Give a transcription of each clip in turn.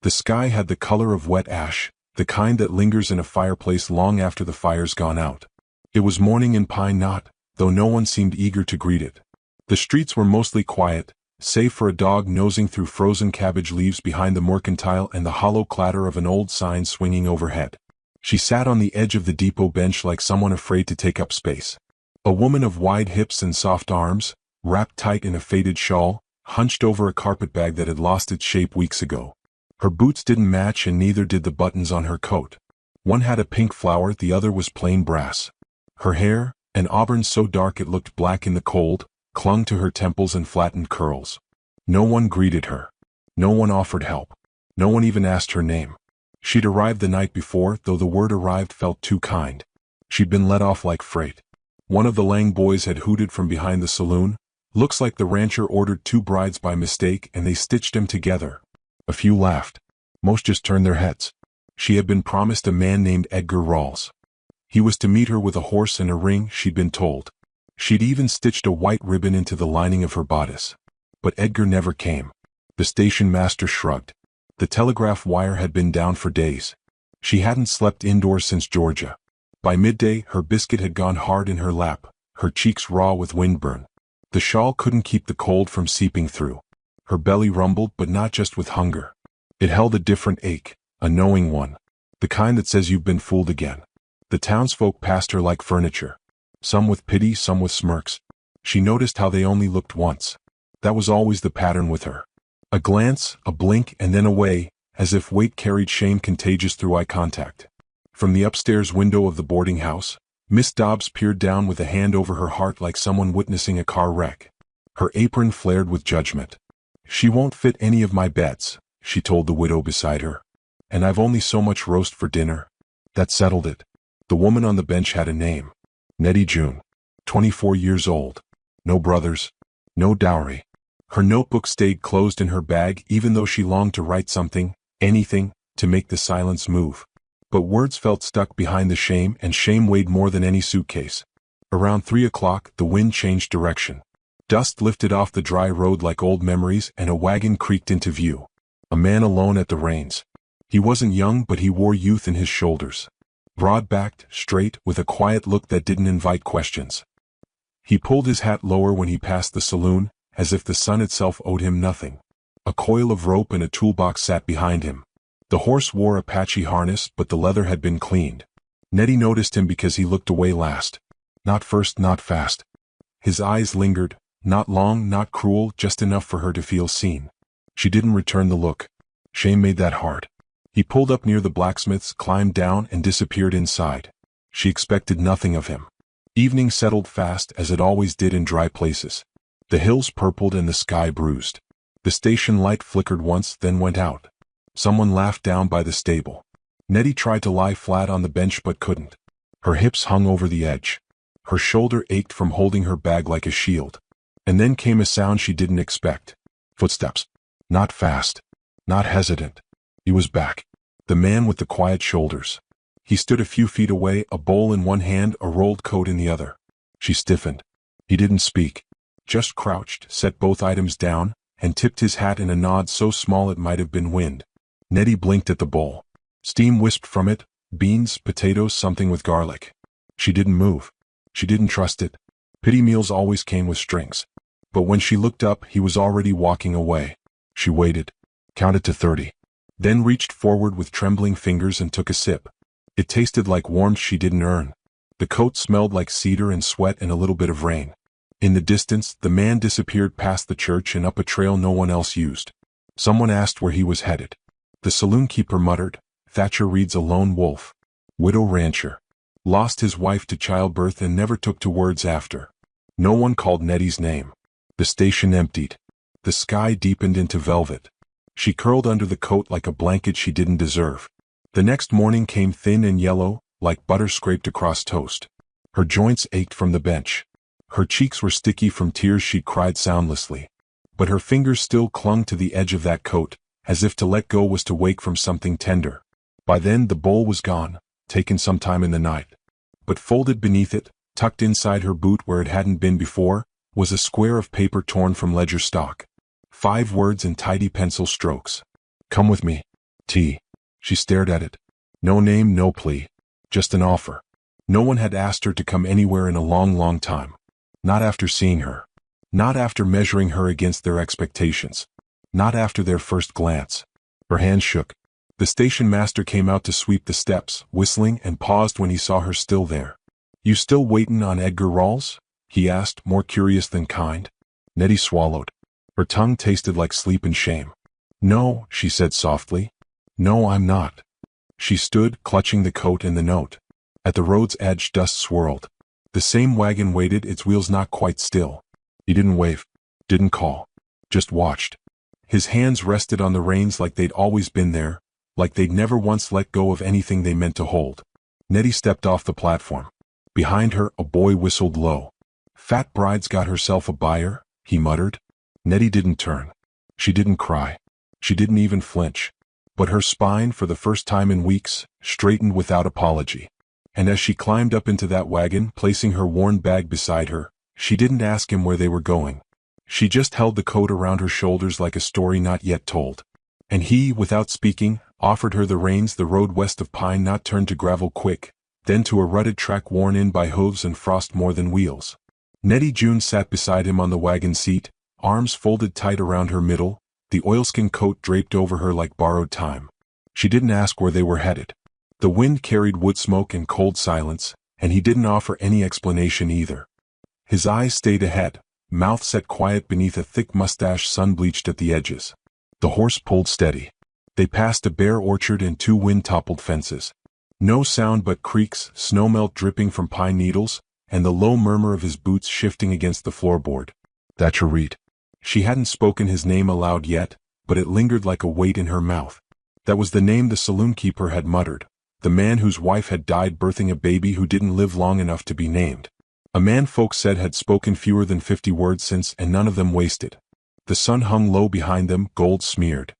The sky had the color of wet ash, the kind that lingers in a fireplace long after the fire's gone out. It was morning in Pine Knot, though no one seemed eager to greet it. The streets were mostly quiet, save for a dog nosing through frozen cabbage leaves behind the mercantile and the hollow clatter of an old sign swinging overhead. She sat on the edge of the depot bench like someone afraid to take up space. A woman of wide hips and soft arms, wrapped tight in a faded shawl, hunched over a carpetbag that had lost its shape weeks ago. Her boots didn't match and neither did the buttons on her coat. One had a pink flower, the other was plain brass. Her hair, an auburn so dark it looked black in the cold, clung to her temples and flattened curls. No one greeted her. No one offered help. No one even asked her name. She'd arrived the night before, though the word arrived felt too kind. She'd been let off like freight. One of the Lang boys had hooted from behind the saloon. Looks like the rancher ordered 2 brides by mistake and they stitched them together. A few laughed. Most just turned their heads. She had been promised a man named Edgar Rawls. He was to meet her with a horse and a ring, she'd been told. She'd even stitched a white ribbon into the lining of her bodice. But Edgar never came. The station master shrugged. The telegraph wire had been down for days. She hadn't slept indoors since Georgia. By midday, her biscuit had gone hard in her lap, her cheeks raw with windburn. The shawl couldn't keep the cold from seeping through. Her belly rumbled, but not just with hunger. It held a different ache, a knowing one. The kind that says you've been fooled again. The townsfolk passed her like furniture. Some with pity, some with smirks. She noticed how they only looked once. That was always the pattern with her. A glance, a blink, and then away, as if weight carried shame contagious through eye contact. From the upstairs window of the boarding house, Miss Dobbs peered down with a hand over her heart like someone witnessing a car wreck. Her apron flared with judgment. "She won't fit any of my beds," she told the widow beside her. "And I've only so much roast for dinner." That settled it. The woman on the bench had a name. Nettie June. 24 years old. No brothers. No dowry. Her notebook stayed closed in her bag even though she longed to write something, anything, to make the silence move. But words felt stuck behind the shame, and shame weighed more than any suitcase. Around 3 o'clock, the wind changed direction. Dust lifted off the dry road like old memories, and a wagon creaked into view. A man alone at the reins. He wasn't young, but he wore youth in his shoulders. Broad-backed, straight, with a quiet look that didn't invite questions. He pulled his hat lower when he passed the saloon, as if the sun itself owed him nothing. A coil of rope and a toolbox sat behind him. The horse wore a patchy harness, but the leather had been cleaned. Nettie noticed him because he looked away last. Not first, not fast. His eyes lingered, not long, not cruel, just enough for her to feel seen. She didn't return the look. Shame made that hard. He pulled up near the blacksmith's, climbed down, and disappeared inside. She expected nothing of him. Evening settled fast, as it always did in dry places. The hills purpled and the sky bruised. The station light flickered once, then went out. Someone laughed down by the stable. Nettie tried to lie flat on the bench but couldn't. Her hips hung over the edge. Her shoulder ached from holding her bag like a shield. And then came a sound she didn't expect. Footsteps. Not fast. Not hesitant. He was back. The man with the quiet shoulders. He stood a few feet away, a bowl in one hand, a rolled coat in the other. She stiffened. He didn't speak. Just crouched, set both items down, and tipped his hat in a nod so small it might have been wind. Nettie blinked at the bowl. Steam wisped from it, beans, potatoes, something with garlic. She didn't move. She didn't trust it. Pity meals always came with strings. But when she looked up, he was already walking away. She waited, counted to 30, then reached forward with trembling fingers and took a sip. It tasted like warmth she didn't earn. The coat smelled like cedar and sweat and a little bit of rain. In the distance, the man disappeared past the church and up a trail no one else used. Someone asked where he was headed. The saloon-keeper muttered, "Thatcher Reed's a lone wolf. Widow rancher. Lost his wife to childbirth and never took to words after." No one called Nettie's name. The station emptied. The sky deepened into velvet. She curled under the coat like a blanket she didn't deserve. The next morning came thin and yellow, like butter scraped across toast. Her joints ached from the bench. Her cheeks were sticky from tears she'd cried soundlessly. But her fingers still clung to the edge of that coat, as if to let go was to wake from something tender. By then the bowl was gone, taken some time in the night. But folded beneath it, tucked inside her boot where it hadn't been before, was a square of paper torn from ledger stock. 5 words in tidy pencil strokes. "Come with me." T. She stared at it. No name, no plea. Just an offer. No one had asked her to come anywhere in a long, long time. Not after seeing her. Not after measuring her against their expectations. Not after their first glance. Her hand shook. The station master came out to sweep the steps, whistling, and paused when he saw her still there. You still waitin' on Edgar Rawls? He asked, more curious than kind. Nettie swallowed. Her tongue tasted like sleep and shame. No, she said softly. No, I'm not. She stood, clutching the coat and the note. At the road's edge, dust swirled. The same wagon waited, its wheels not quite still. He didn't wave. Didn't call. Just watched. His hands rested on the reins like they'd always been there, like they'd never once let go of anything they meant to hold. Nettie stepped off the platform. Behind her, a boy whistled low. Fat bride's got herself a buyer, he muttered. Nettie didn't turn. She didn't cry. She didn't even flinch. But her spine, for the first time in weeks, straightened without apology. And as she climbed up into that wagon, placing her worn bag beside her, she didn't ask him where they were going. She just held the coat around her shoulders like a story not yet told. And he, without speaking, offered her the reins. The road west of Pine Knot turned to gravel quick, then to a rutted track worn in by hooves and frost more than wheels. Nettie June sat beside him on the wagon seat, arms folded tight around her middle, the oilskin coat draped over her like borrowed time. She didn't ask where they were headed. The wind carried wood smoke and cold silence, and he didn't offer any explanation either. His eyes stayed ahead, mouth set quiet beneath a thick mustache sun-bleached at the edges. The horse pulled steady. They passed a bare orchard and two wind-toppled fences. No sound but creaks, snowmelt dripping from pine needles, and the low murmur of his boots shifting against the floorboard. Thatcher Reed. She hadn't spoken his name aloud yet, but it lingered like a weight in her mouth. That was the name the saloon-keeper had muttered, the man whose wife had died birthing a baby who didn't live long enough to be named. A man folks said had spoken fewer than 50 words since, and none of them wasted. The sun hung low behind them, gold-smeared.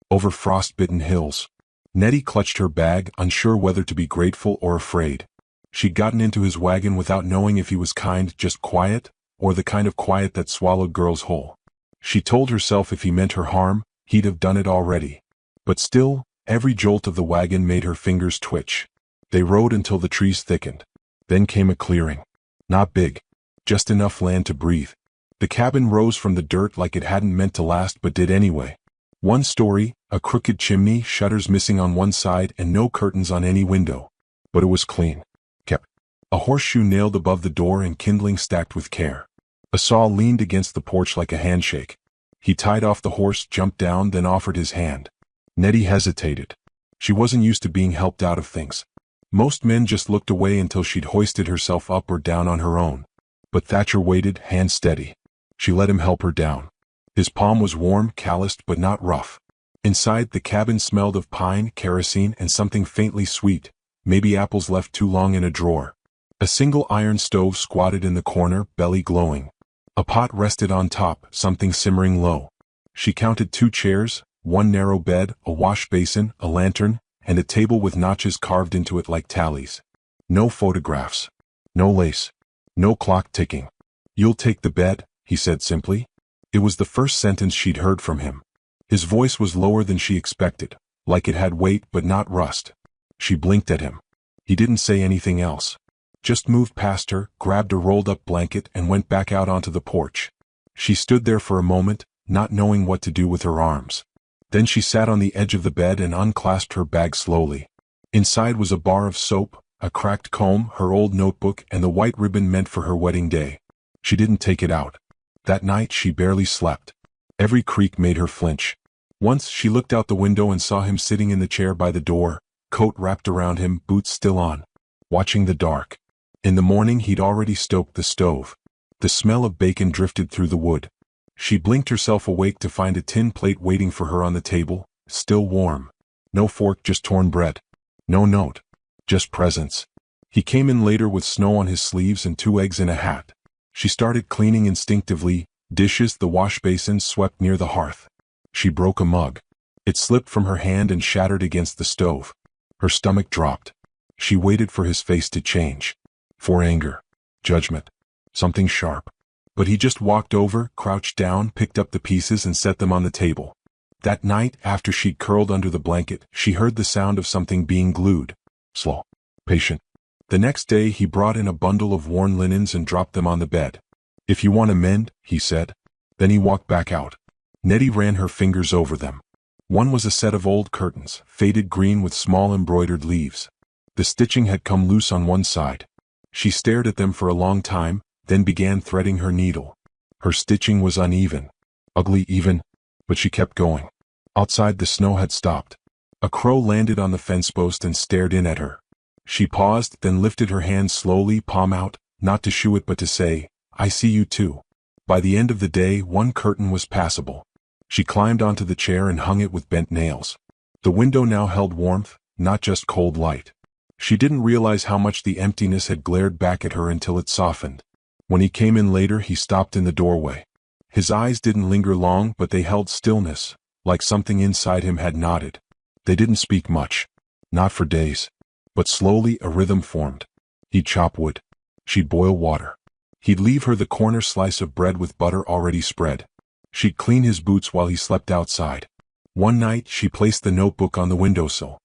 Over frost-bitten hills. Nettie clutched her bag, unsure whether to be grateful or afraid. She'd gotten into his wagon without knowing if he was kind, just quiet, or the kind of quiet that swallowed girls whole. She told herself if he meant her harm, he'd have done it already. But still, every jolt of the wagon made her fingers twitch. They rode until the trees thickened. Then came a clearing. Not big. Just enough land to breathe. The cabin rose from the dirt like it hadn't meant to last but did anyway. One story, a crooked chimney, shutters missing on one side and no curtains on any window. But it was clean. Kept. A horseshoe nailed above the door and kindling stacked with care. A saw leaned against the porch like a handshake. He tied off the horse, jumped down, then offered his hand. Nettie hesitated. She wasn't used to being helped out of things. Most men just looked away until she'd hoisted herself up or down on her own. But Thatcher waited, hand steady. She let him help her down. His palm was warm, calloused but not rough. Inside, the cabin smelled of pine, kerosene, and something faintly sweet, maybe apples left too long in a drawer. A single iron stove squatted in the corner, belly glowing. A pot rested on top, something simmering low. She counted 2 chairs, one narrow bed, a wash basin, a lantern, and a table with notches carved into it like tallies. No photographs. No lace. No clock ticking. "You'll take the bed," he said simply. It was the first sentence she'd heard from him. His voice was lower than she expected, like it had weight but not rust. She blinked at him. He didn't say anything else. Just moved past her, grabbed a rolled-up blanket and went back out onto the porch. She stood there for a moment, not knowing what to do with her arms. Then she sat on the edge of the bed and unclasped her bag slowly. Inside was a bar of soap, a cracked comb, her old notebook, and the white ribbon meant for her wedding day. She didn't take it out. That night she barely slept. Every creak made her flinch. Once she looked out the window and saw him sitting in the chair by the door, coat wrapped around him, boots still on, watching the dark. In the morning he'd already stoked the stove. The smell of bacon drifted through the wood. She blinked herself awake to find a tin plate waiting for her on the table, still warm. No fork, just torn bread. No note. Just presents. He came in later with snow on his sleeves and 2 eggs in a hat. She started cleaning instinctively, dishes, the wash basin swept near the hearth. She broke a mug. It slipped from her hand and shattered against the stove. Her stomach dropped. She waited for his face to change. For anger. Judgment. Something sharp. But he just walked over, crouched down, picked up the pieces and set them on the table. That night, after she'd curled under the blanket, she heard the sound of something being glued. Slow. Patient. The next day he brought in a bundle of worn linens and dropped them on the bed. "If you want to mend," he said. Then he walked back out. Nettie ran her fingers over them. One was a set of old curtains, faded green with small embroidered leaves. The stitching had come loose on one side. She stared at them for a long time, then began threading her needle. Her stitching was uneven. Ugly even, but she kept going. Outside the snow had stopped. A crow landed on the fence post and stared in at her. She paused, then lifted her hand slowly, palm out, not to shoo it but to say, "I see you too." By the end of the day, one curtain was passable. She climbed onto the chair and hung it with bent nails. The window now held warmth, not just cold light. She didn't realize how much the emptiness had glared back at her until it softened. When he came in later, he stopped in the doorway. His eyes didn't linger long, but they held stillness, like something inside him had nodded. They didn't speak much. Not for days. But slowly a rhythm formed. He'd chop wood. She'd boil water. He'd leave her the corner slice of bread with butter already spread. She'd clean his boots while he slept outside. One night she placed the notebook on the windowsill.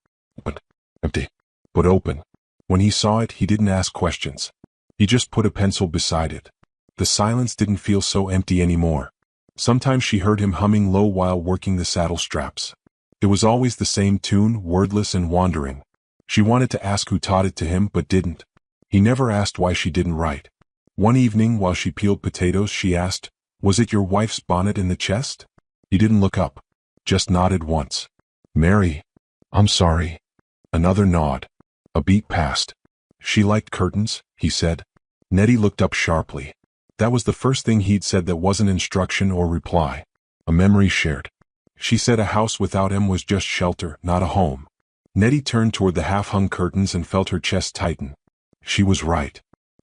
Empty, but open. When he saw it, he didn't ask questions. He just put a pencil beside it. The silence didn't feel so empty anymore. Sometimes she heard him humming low while working the saddle straps. It was always the same tune, wordless and wandering. She wanted to ask who taught it to him but didn't. He never asked why she didn't write. One evening while she peeled potatoes, she asked, "Was it your wife's bonnet in the chest?" He didn't look up. Just nodded once. "Mary. I'm sorry." Another nod. A beat passed. "She liked curtains," he said. Nettie looked up sharply. That was the first thing he'd said that wasn't instruction or reply. A memory shared. She said a house without him was just shelter, not a home. Nettie turned toward the half-hung curtains and felt her chest tighten. She was right.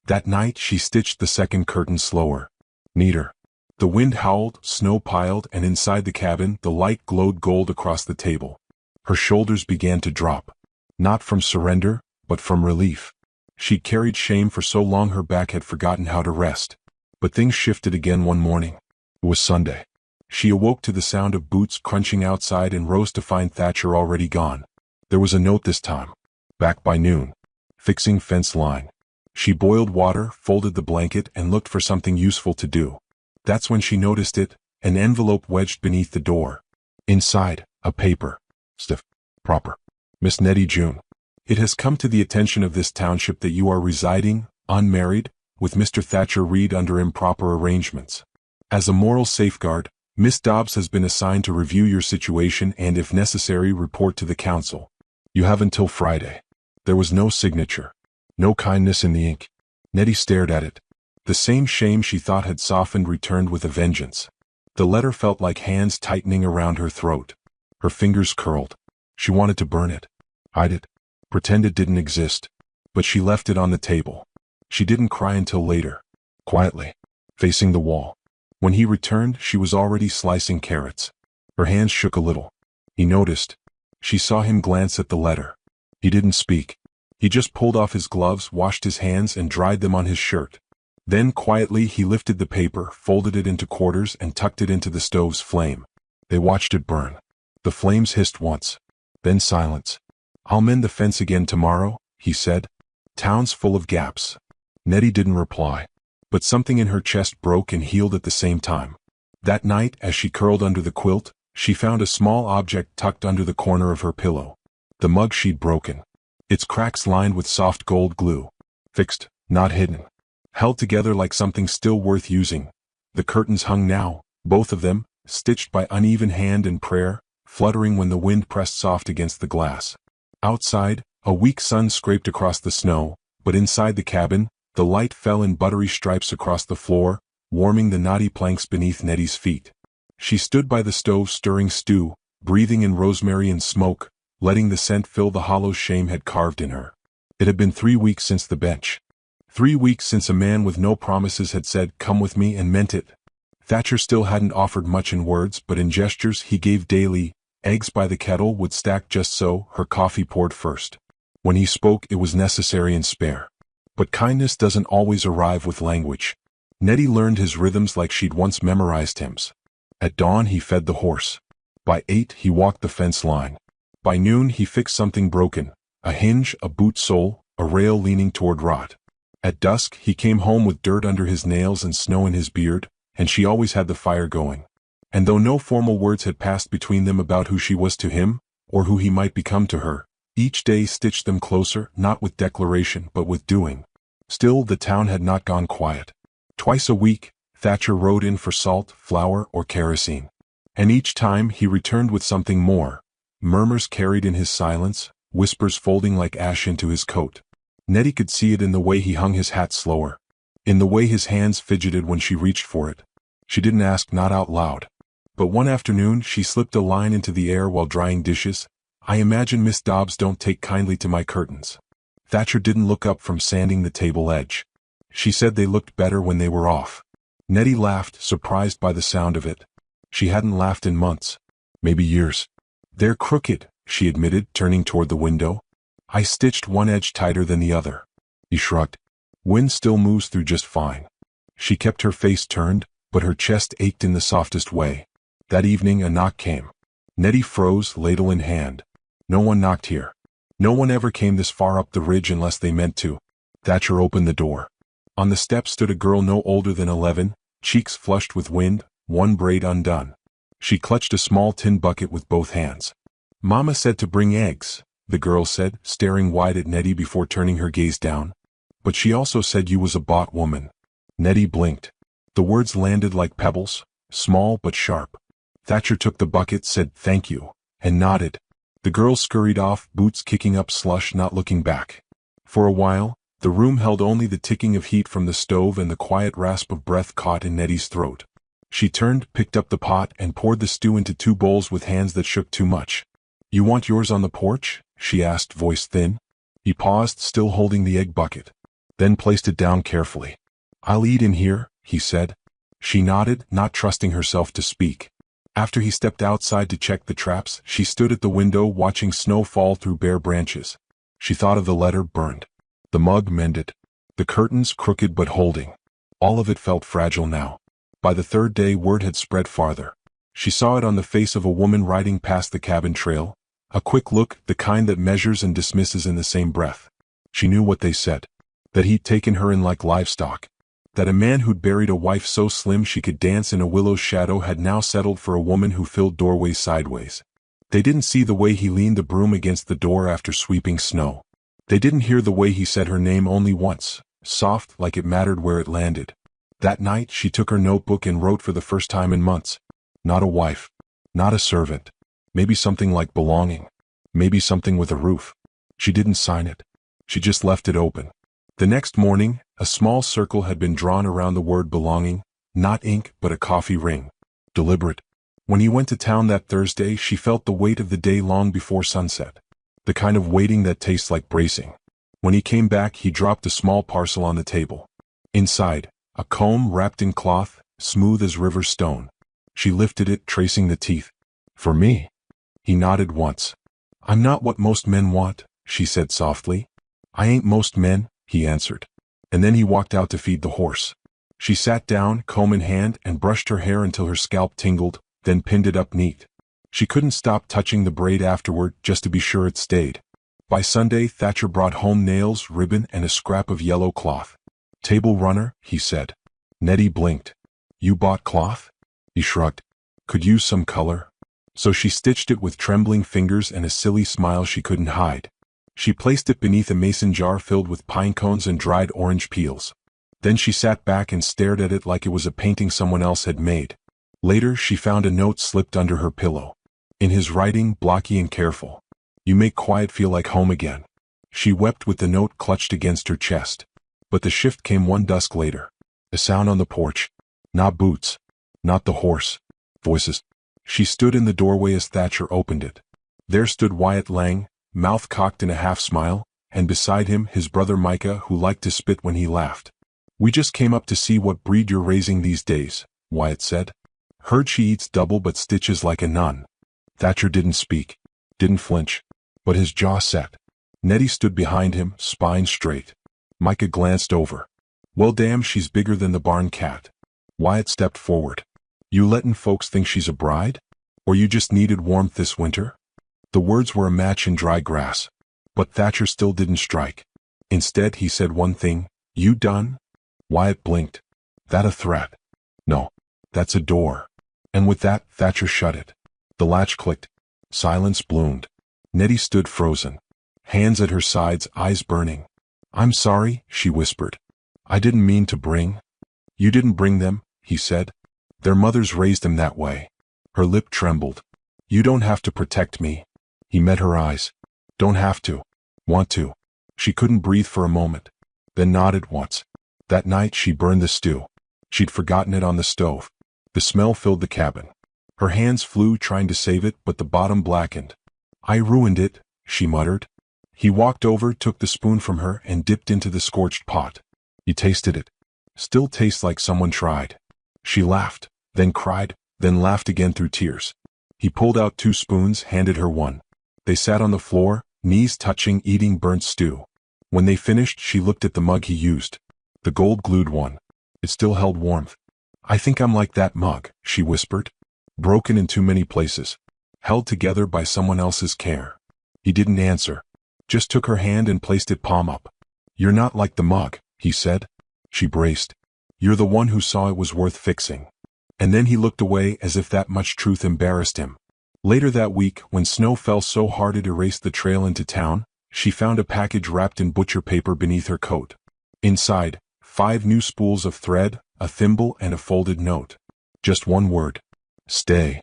That night she stitched the second curtain slower. Neater. The wind howled, snow piled, and inside the cabin the light glowed gold across the table. Her shoulders began to drop. Not from surrender, but from relief. She'd carried shame for so long her back had forgotten how to rest. But things shifted again one morning. It was Sunday. She awoke to the sound of boots crunching outside and rose to find Thatcher already gone. There was a note this time. Back by noon. Fixing fence line. She boiled water, folded the blanket, and looked for something useful to do. That's when she noticed it, an envelope wedged beneath the door. Inside, a paper. Stiff. Proper. Miss Nettie June. It has come to the attention of this township that you are residing, unmarried, with Mr. Thatcher Reed under improper arrangements. As a moral safeguard, Miss Dobbs has been assigned to review your situation and if necessary report to the council. You have until Friday. There was no signature. No kindness in the ink. Nettie stared at it. The same shame she thought had softened returned with a vengeance. The letter felt like hands tightening around her throat. Her fingers curled. She wanted to burn it. Hide it. Pretend it didn't exist. But she left it on the table. She didn't cry until later. Quietly. Facing the wall. When he returned, she was already slicing carrots. Her hands shook a little. He noticed. She saw him glance at the letter. He didn't speak. He just pulled off his gloves, washed his hands, and dried them on his shirt. Then, quietly, he lifted the paper, folded it into quarters, and tucked it into the stove's flame. They watched it burn. The flames hissed once. Then silence. "I'll mend the fence again tomorrow," he said. "Town's full of gaps." Nettie didn't reply. But something in her chest broke and healed at the same time. That night, as she curled under the quilt, she found a small object tucked under the corner of her pillow. The mug she'd broken. Its cracks lined with soft gold glue. Fixed, not hidden. Held together like something still worth using. The curtains hung now, both of them, stitched by uneven hand and prayer, fluttering when the wind pressed soft against the glass. Outside, a weak sun scraped across the snow, but inside the cabin, the light fell in buttery stripes across the floor, warming the knotty planks beneath Nettie's feet. She stood by the stove stirring stew, breathing in rosemary and smoke, letting the scent fill the hollows shame had carved in her. It had been 3 weeks since the bench. 3 weeks since a man with no promises had said, "Come with me," and meant it. Thatcher still hadn't offered much in words, but in gestures he gave daily. Eggs by the kettle would stack just so, her coffee poured first. When he spoke, it was necessary and spare. But kindness doesn't always arrive with language. Nettie learned his rhythms like she'd once memorized hymns. At dawn he fed the horse. By 8 he walked the fence line. By noon he fixed something broken, a hinge, a boot sole, a rail leaning toward rot. At dusk he came home with dirt under his nails and snow in his beard, and she always had the fire going. And though no formal words had passed between them about who she was to him, or who he might become to her, each day stitched them closer, not with declaration but with doing. Still the town had not gone quiet. Twice a week, Thatcher rode in for salt, flour, or kerosene. And each time he returned with something more. Murmurs carried in his silence, whispers folding like ash into his coat. Nettie could see it in the way he hung his hat slower, in the way his hands fidgeted when she reached for it. She didn't ask, not out loud. But one afternoon she slipped a line into the air while drying dishes. "I imagine Miss Dobbs don't take kindly to my curtains." Thatcher didn't look up from sanding the table edge. She said they looked better when they were off. Nettie laughed, surprised by the sound of it. She hadn't laughed in months, maybe years. "They're crooked," she admitted, turning toward the window. "I stitched one edge tighter than the other." He shrugged. "Wind still moves through just fine." She kept her face turned, but her chest ached in the softest way. That evening a knock came. Nettie froze, ladle in hand. No one knocked here. No one ever came this far up the ridge unless they meant to. Thatcher opened the door. On the step stood a girl no older than 11, cheeks flushed with wind, one braid undone. She clutched a small tin bucket with both hands. "Mama said to bring eggs," the girl said, staring wide at Nettie before turning her gaze down. "But she also said you was a bought woman." Nettie blinked. The words landed like pebbles, small but sharp. Thatcher took the bucket, said "thank you," and nodded. The girl scurried off, boots kicking up slush, not looking back. For a while, the room held only the ticking of heat from the stove and the quiet rasp of breath caught in Nettie's throat. She turned, picked up the pot, and poured the stew into 2 bowls with hands that shook too much. "You want yours on the porch?" she asked, voice thin. He paused, still holding the egg bucket, then placed it down carefully. "I'll eat in here," he said. She nodded, not trusting herself to speak. After he stepped outside to check the traps, she stood at the window watching snow fall through bare branches. She thought of the letter burned, the mug mended, the curtains crooked but holding. All of it felt fragile now. By the 3rd day word had spread farther. She saw it on the face of a woman riding past the cabin trail, a quick look, the kind that measures and dismisses in the same breath. She knew what they said, that he'd taken her in like livestock, that a man who'd buried a wife so slim she could dance in a willow's shadow had now settled for a woman who filled doorways sideways. They didn't see the way he leaned the broom against the door after sweeping snow. They didn't hear the way he said her name only once, soft, like it mattered where it landed. That night she took her notebook and wrote for the first time in months. Not a wife. Not a servant. Maybe something like belonging. Maybe something with a roof. She didn't sign it. She just left it open. The next morning, a small circle had been drawn around the word belonging, not ink but a coffee ring. Deliberate. When he went to town that Thursday, she felt the weight of the day long before sunset. The kind of waiting that tastes like bracing. When he came back, he dropped a small parcel on the table. Inside, a comb wrapped in cloth, smooth as river stone. She lifted it, tracing the teeth. "For me?" He nodded once. "I'm not what most men want," she said softly. "I ain't most men," he answered. And then he walked out to feed the horse. She sat down, comb in hand, and brushed her hair until her scalp tingled, then pinned it up neat. She couldn't stop touching the braid afterward, just to be sure it stayed. By Sunday, Thatcher brought home nails, ribbon, and a scrap of yellow cloth. "Table runner," he said. Nettie blinked. "You bought cloth?" He shrugged. "Could use some color." So she stitched it with trembling fingers and a silly smile she couldn't hide. She placed it beneath a mason jar filled with pine cones and dried orange peels. Then she sat back and stared at it like it was a painting someone else had made. Later, she found a note slipped under her pillow. In his writing, blocky and careful. "You make quiet feel like home again." She wept with the note clutched against her chest. But the shift came one dusk later. A sound on the porch. Not boots. Not the horse. Voices. She stood in the doorway as Thatcher opened it. There stood Wyatt Lang, mouth cocked in a half-smile, and beside him his brother Micah, who liked to spit when he laughed. "We just came up to see what breed you're raising these days," Wyatt said. "Heard she eats double but stitches like a nun." Thatcher didn't speak, didn't flinch, but his jaw set. Nettie stood behind him, spine straight. Micah glanced over. "Well, damn, she's bigger than the barn cat." Wyatt stepped forward. "You lettin' folks think she's a bride?" Or you just needed warmth this winter? The words were a match in dry grass. But Thatcher still didn't strike. Instead, he said one thing, "You done?" Wyatt blinked. That a threat? No. That's a door. And with that, Thatcher shut it. The latch clicked. Silence bloomed. Nettie stood frozen. Hands at her sides, eyes burning. "I'm sorry," she whispered. "I didn't mean to bring." "You didn't bring them," he said. "Their mothers raised them that way." Her lip trembled. "You don't have to protect me." He met her eyes. "Don't have to. Want to." She couldn't breathe for a moment. Then nodded once. That night she burned the stew. She'd forgotten it on the stove. The smell filled the cabin. Her hands flew trying to save it, but the bottom blackened. "I ruined it," she muttered. He walked over, took the spoon from her, and dipped into the scorched pot. He tasted it. "Still tastes like someone tried." She laughed, then cried, then laughed again through tears. He pulled out 2 spoons, handed her one. They sat on the floor, knees touching, eating burnt stew. When they finished, she looked at the mug he used. The gold-glued one. It still held warmth. "I think I'm like that mug," she whispered. "Broken in too many places. Held together by someone else's care." He didn't answer. Just took her hand and placed it palm up. "You're not like the mug," he said. She braced. "You're the one who saw it was worth fixing." And then he looked away as if that much truth embarrassed him. Later that week, when snow fell so hard it erased the trail into town, she found a package wrapped in butcher paper beneath her coat. Inside, 5 new spools of thread, a thimble, and a folded note. Just one word. Stay.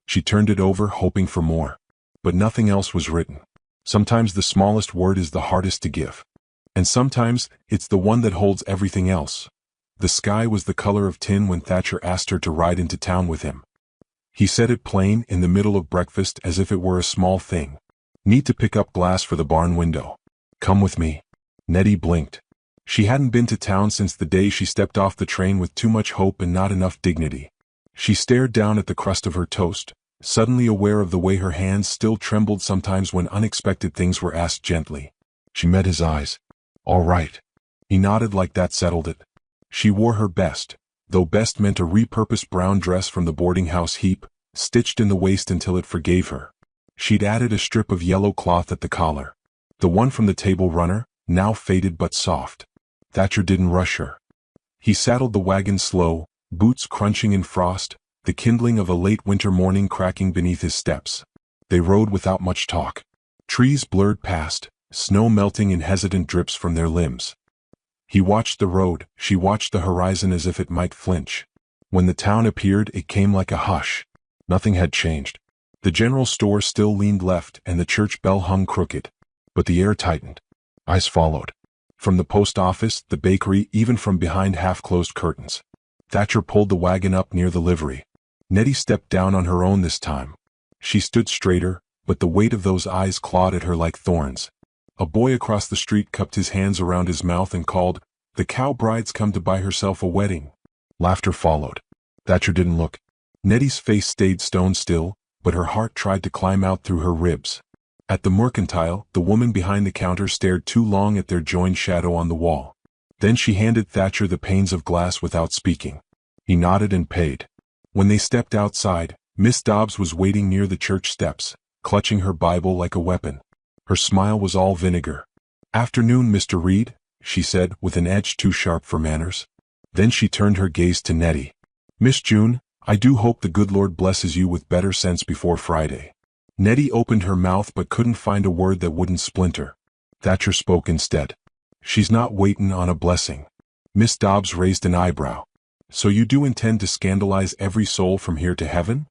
She turned it over, hoping for more. But nothing else was written. Sometimes the smallest word is the hardest to give. And sometimes, it's the one that holds everything else. The sky was the color of tin when Thatcher asked her to ride into town with him. He said it plain, in the middle of breakfast, as if it were a small thing. "Need to pick up glass for the barn window. Come with me." Nettie blinked. She hadn't been to town since the day she stepped off the train with too much hope and not enough dignity. She stared down at the crust of her toast, suddenly aware of the way her hands still trembled sometimes when unexpected things were asked gently. She met his eyes. "All right." He nodded like that settled it. She wore her best, though best meant a repurposed brown dress from the boarding house heap, stitched in the waist until it forgave her. She'd added a strip of yellow cloth at the collar. The one from the table runner, now faded but soft. Thatcher didn't rush her. He saddled the wagon slow, boots crunching in frost, the kindling of a late winter morning cracking beneath his steps. They rode without much talk. Trees blurred past, snow melting in hesitant drips from their limbs. He watched the road, she watched the horizon as if it might flinch. When the town appeared, it came like a hush. Nothing had changed. The general store still leaned left and the church bell hung crooked. But the air tightened. Eyes followed. From the post office, the bakery, even from behind half-closed curtains. Thatcher pulled the wagon up near the livery. Nettie stepped down on her own this time. She stood straighter, but the weight of those eyes clawed at her like thorns. A boy across the street cupped his hands around his mouth and called, "The cow bride's come to buy herself a wedding." Laughter followed. Thatcher didn't look. Nettie's face stayed stone still, but her heart tried to climb out through her ribs. At the mercantile, the woman behind the counter stared too long at their joined shadow on the wall. Then she handed Thatcher the panes of glass without speaking. He nodded and paid. When they stepped outside, Miss Dobbs was waiting near the church steps, clutching her Bible like a weapon. Her smile was all vinegar. "Afternoon, Mr. Reed," she said, with an edge too sharp for manners. Then she turned her gaze to Nettie. "Miss June, I do hope the good Lord blesses you with better sense before Friday." Nettie opened her mouth but couldn't find a word that wouldn't splinter. Thatcher spoke instead. "She's not waitin' on a blessing." Miss Dobbs raised an eyebrow. "So you do intend to scandalize every soul from here to heaven?"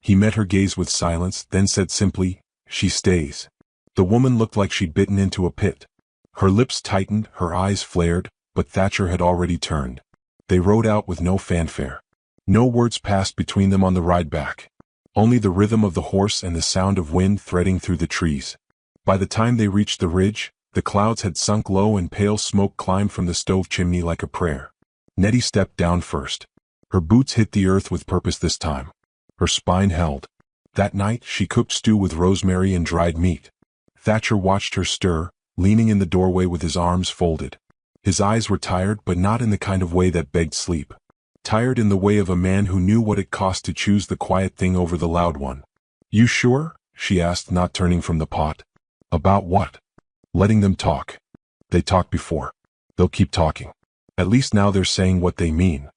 He met her gaze with silence, then said simply, "She stays." The woman looked like she'd bitten into a pit. Her lips tightened, her eyes flared, but Thatcher had already turned. They rode out with no fanfare. No words passed between them on the ride back. Only the rhythm of the horse and the sound of wind threading through the trees. By the time they reached the ridge, the clouds had sunk low and pale smoke climbed from the stove chimney like a prayer. Nettie stepped down first. Her boots hit the earth with purpose this time. Her spine held. That night, she cooked stew with rosemary and dried meat. Thatcher watched her stir, leaning in the doorway with his arms folded. His eyes were tired, but not in the kind of way that begged sleep. Tired in the way of a man who knew what it cost to choose the quiet thing over the loud one. You sure? She asked, not turning from the pot. About what? Letting them talk. They talked before. They'll keep talking. At least now they're saying what they mean.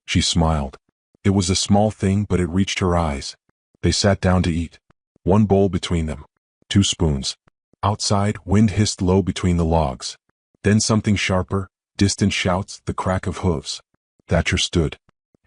She smiled. It was a small thing, but it reached her eyes. They sat down to eat. One bowl between them. 2 spoons. Outside, wind hissed low between the logs. Then something sharper, distant shouts, the crack of hooves. Thatcher stood.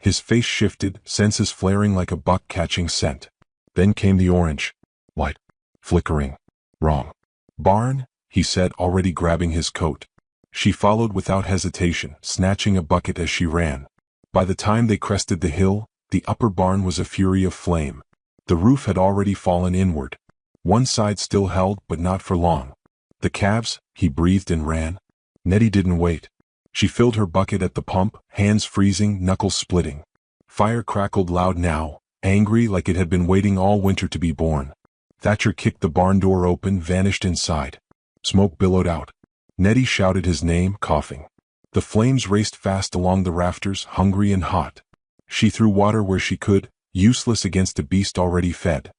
His face shifted, senses flaring like a buck catching scent. Then came the orange. Light. Flickering. Wrong. Barn, he said, already grabbing his coat. She followed without hesitation, snatching a bucket as she ran. By the time they crested the hill, the upper barn was a fury of flame. The roof had already fallen inward. One side still held, but not for long. The calves, he breathed and ran. Nettie didn't wait. She filled her bucket at the pump, hands freezing, knuckles splitting. Fire crackled loud now, angry like it had been waiting all winter to be born. Thatcher kicked the barn door open, vanished inside. Smoke billowed out. Nettie shouted his name, coughing. The flames raced fast along the rafters, hungry and hot. She threw water where she could, useless against a beast already fed.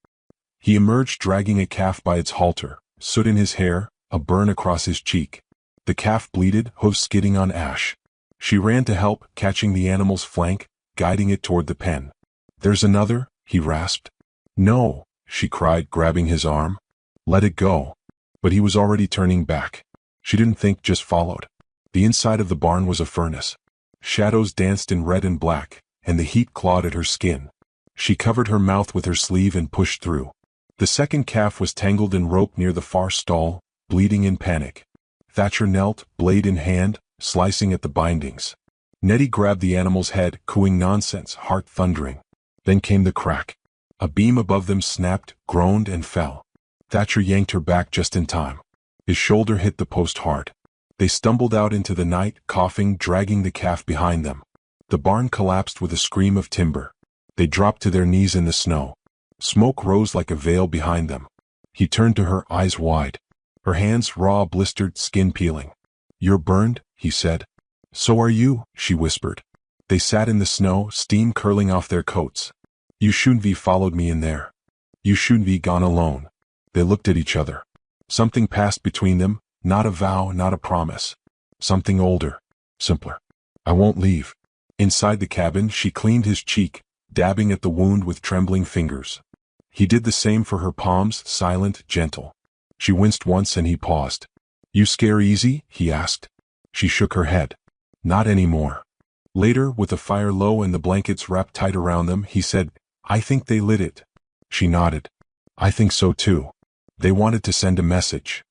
He emerged dragging a calf by its halter, soot in his hair, a burn across his cheek. The calf bleated, hooves skidding on ash. She ran to help, catching the animal's flank, guiding it toward the pen. There's another, he rasped. No, she cried, grabbing his arm. Let it go. But he was already turning back. She didn't think, just followed. The inside of the barn was a furnace. Shadows danced in red and black, and the heat clawed at her skin. She covered her mouth with her sleeve and pushed through. The second calf was tangled in rope near the far stall, bleeding in panic. Thatcher knelt, blade in hand, slicing at the bindings. Nettie grabbed the animal's head, cooing nonsense, heart thundering. Then came the crack. A beam above them snapped, groaned, and fell. Thatcher yanked her back just in time. His shoulder hit the post hard. They stumbled out into the night, coughing, dragging the calf behind them. The barn collapsed with a scream of timber. They dropped to their knees in the snow. Smoke rose like a veil behind them. He turned to her, eyes wide. Her hands raw, blistered, skin peeling. You're burned, he said. So are you, she whispered. They sat in the snow, steam curling off their coats. You shouldn't be followed me in there. You shouldn't be gone alone. They looked at each other. Something passed between them, not a vow, not a promise. Something older, simpler. I won't leave. Inside the cabin, she cleaned his cheek, dabbing at the wound with trembling fingers. He did the same for her palms, silent, gentle. She winced once and he paused. You scare easy? He asked. She shook her head. Not anymore. Later, with the fire low and the blankets wrapped tight around them, he said, I think they lit it. She nodded. I think so too. They wanted to send a message.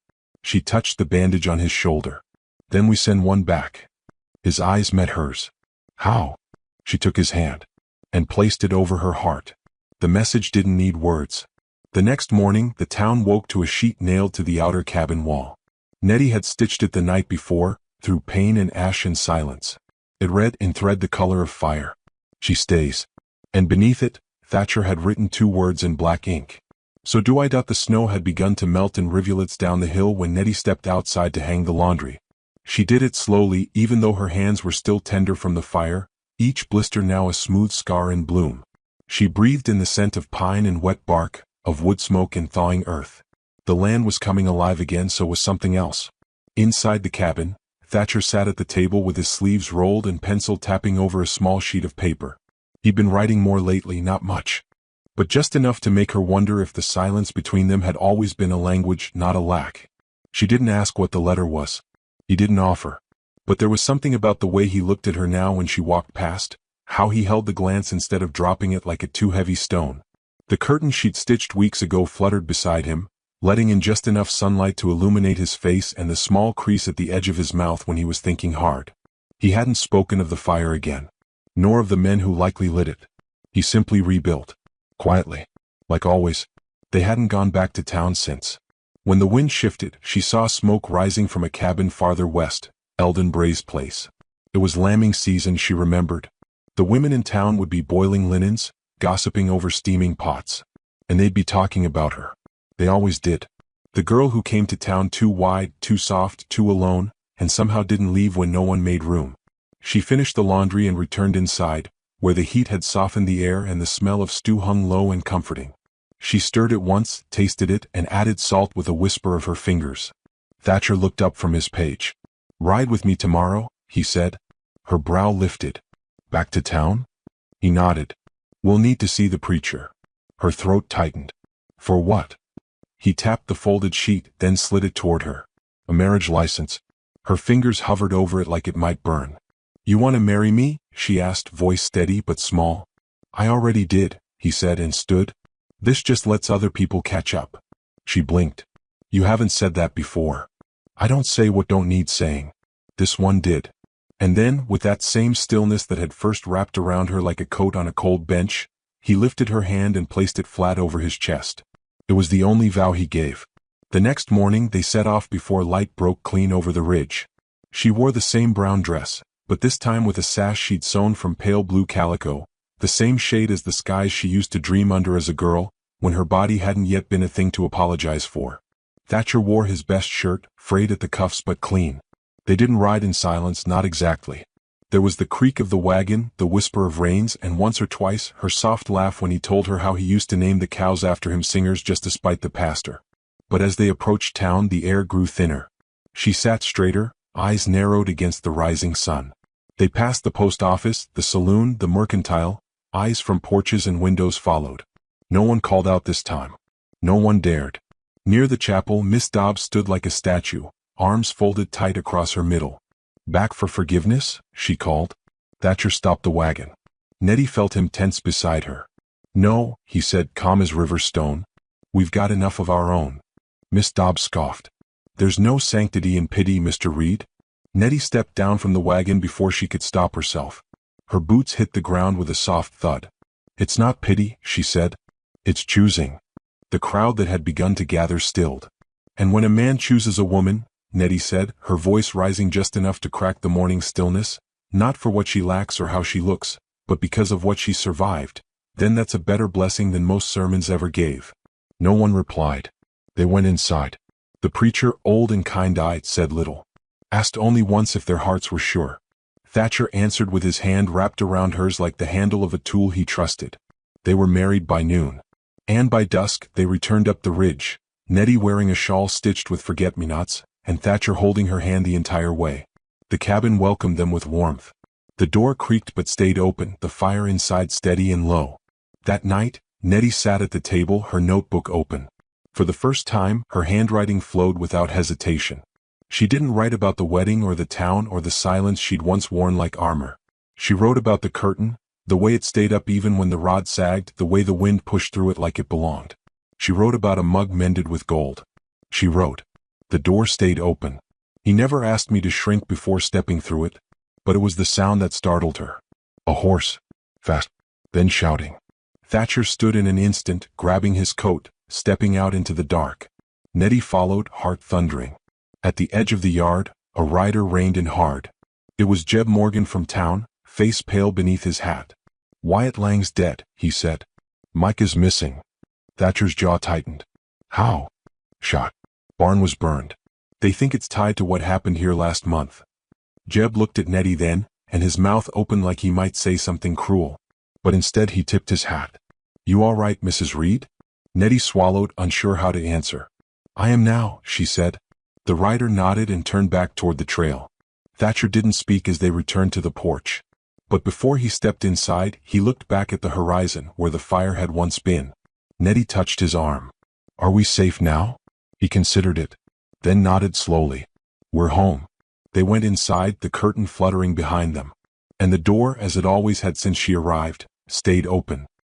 She touched the bandage on his shoulder. Then we send one back. His eyes met hers. How? She took his hand and placed it over her heart. The message didn't need words. The next morning, the town woke to a sheet nailed to the outer cabin wall. Nettie had stitched it the night before, through pain and ash and silence. It read in thread the color of fire. She stays. And beneath it, Thatcher had written 2 words in black ink. So do I doubt the snow had begun to melt in rivulets down the hill when Nettie stepped outside to hang the laundry. She did it slowly, even though her hands were still tender from the fire, each blister now a smooth scar in bloom. She breathed in the scent of pine and wet bark, of wood smoke and thawing earth. The land was coming alive again, so was something else. Inside the cabin, Thatcher sat at the table with his sleeves rolled and pencil tapping over a small sheet of paper. He'd been writing more lately, not much. But just enough to make her wonder if the silence between them had always been a language, not a lack. She didn't ask what the letter was. He didn't offer. But there was something about the way he looked at her now when she walked past, how he held the glance instead of dropping it like a too heavy stone. The curtain she'd stitched weeks ago fluttered beside him, letting in just enough sunlight to illuminate his face and the small crease at the edge of his mouth when he was thinking hard. He hadn't spoken of the fire again, nor of the men who likely lit it. He simply rebuilt. Quietly. Like always. They hadn't gone back to town since. When the wind shifted, she saw smoke rising from a cabin farther west, Eldon Bray's place. It was lambing season, she remembered. The women in town would be boiling linens, gossiping over steaming pots. And they'd be talking about her. They always did. The girl who came to town too wide, too soft, too alone, and somehow didn't leave when no one made room. She finished the laundry and returned inside, where the heat had softened the air and the smell of stew hung low and comforting. She stirred it once, tasted it, and added salt with a whisper of her fingers. Thatcher looked up from his page. "Ride with me tomorrow?" he said. Her brow lifted. "Back to town?" He nodded. "We'll need to see the preacher." Her throat tightened. "For what?" He tapped the folded sheet, then slid it toward her. "A marriage license." Her fingers hovered over it like it might burn. "You want to marry me?" she asked, voice steady but small. "I already did," he said and stood. "This just lets other people catch up." She blinked. "You haven't said that before." "I don't say what don't need saying." This one did. And then, with that same stillness that had first wrapped around her like a coat on a cold bench, he lifted her hand and placed it flat over his chest. It was the only vow he gave. The next morning they set off before light broke clean over the ridge. She wore the same brown dress, but this time with a sash she'd sewn from pale blue calico, the same shade as the skies she used to dream under as a girl, when her body hadn't yet been a thing to apologize for. Thatcher wore his best shirt, frayed at the cuffs but clean. They didn't ride in silence, not exactly. There was the creak of the wagon, the whisper of reins, and once or twice her soft laugh when he told her how he used to name the cows after him, singers just to spite the pastor. But as they approached town, the air grew thinner. She sat straighter, eyes narrowed against the rising sun. They passed the post office, the saloon, the mercantile. Eyes from porches and windows followed. No one called out this time. No one dared. Near the chapel, Miss Dobbs stood like a statue, arms folded tight across her middle. "Back for forgiveness?" she called. Thatcher stopped the wagon. Nettie felt him tense beside her. "No," he said, calm as river stone. "We've got enough of our own." Miss Dobbs scoffed. "There's no sanctity in pity, Mr. Reed." Nettie stepped down from the wagon before she could stop herself. Her boots hit the ground with a soft thud. "It's not pity," she said. "It's choosing." The crowd that had begun to gather stilled. "And when a man chooses a woman," Nettie said, her voice rising just enough to crack the morning stillness, "not for what she lacks or how she looks, but because of what she survived, then that's a better blessing than most sermons ever gave." No one replied. They went inside. The preacher, old and kind-eyed, said little. Asked only once if their hearts were sure. Thatcher answered with his hand wrapped around hers like the handle of a tool he trusted. They were married by noon. And by dusk, they returned up the ridge, Nettie wearing a shawl stitched with forget-me-nots, and Thatcher holding her hand the entire way. The cabin welcomed them with warmth. The door creaked but stayed open, the fire inside steady and low. That night, Nettie sat at the table, her notebook open. For the first time, her handwriting flowed without hesitation. She didn't write about the wedding or the town or the silence she'd once worn like armor. She wrote about the curtain, the way it stayed up even when the rod sagged, the way the wind pushed through it like it belonged. She wrote about a mug mended with gold. She wrote, "The door stayed open. He never asked me to shrink before stepping through it." But it was the sound that startled her. A horse. Fast. Then shouting. Thatcher stood in an instant, grabbing his coat, stepping out into the dark. Nettie followed, heart thundering. At the edge of the yard, a rider reined in hard. It was Jeb Morgan from town, face pale beneath his hat. "Wyatt Lang's dead," he said. "Mike is missing." Thatcher's jaw tightened. "How?" "Shot. Barn was burned. They think it's tied to what happened here last month." Jeb looked at Nettie then, and his mouth opened like he might say something cruel. But instead he tipped his hat. "You all right, Mrs. Reed?" Nettie swallowed, unsure how to answer. "I am now," she said. The rider nodded and turned back toward the trail. Thatcher didn't speak as they returned to the porch. But before he stepped inside, he looked back at the horizon where the fire had once been. Nettie touched his arm. "Are we safe now?" He considered it, then nodded slowly. "We're home." They went inside, the curtain fluttering behind them. And the door, as it always had since she arrived, stayed open.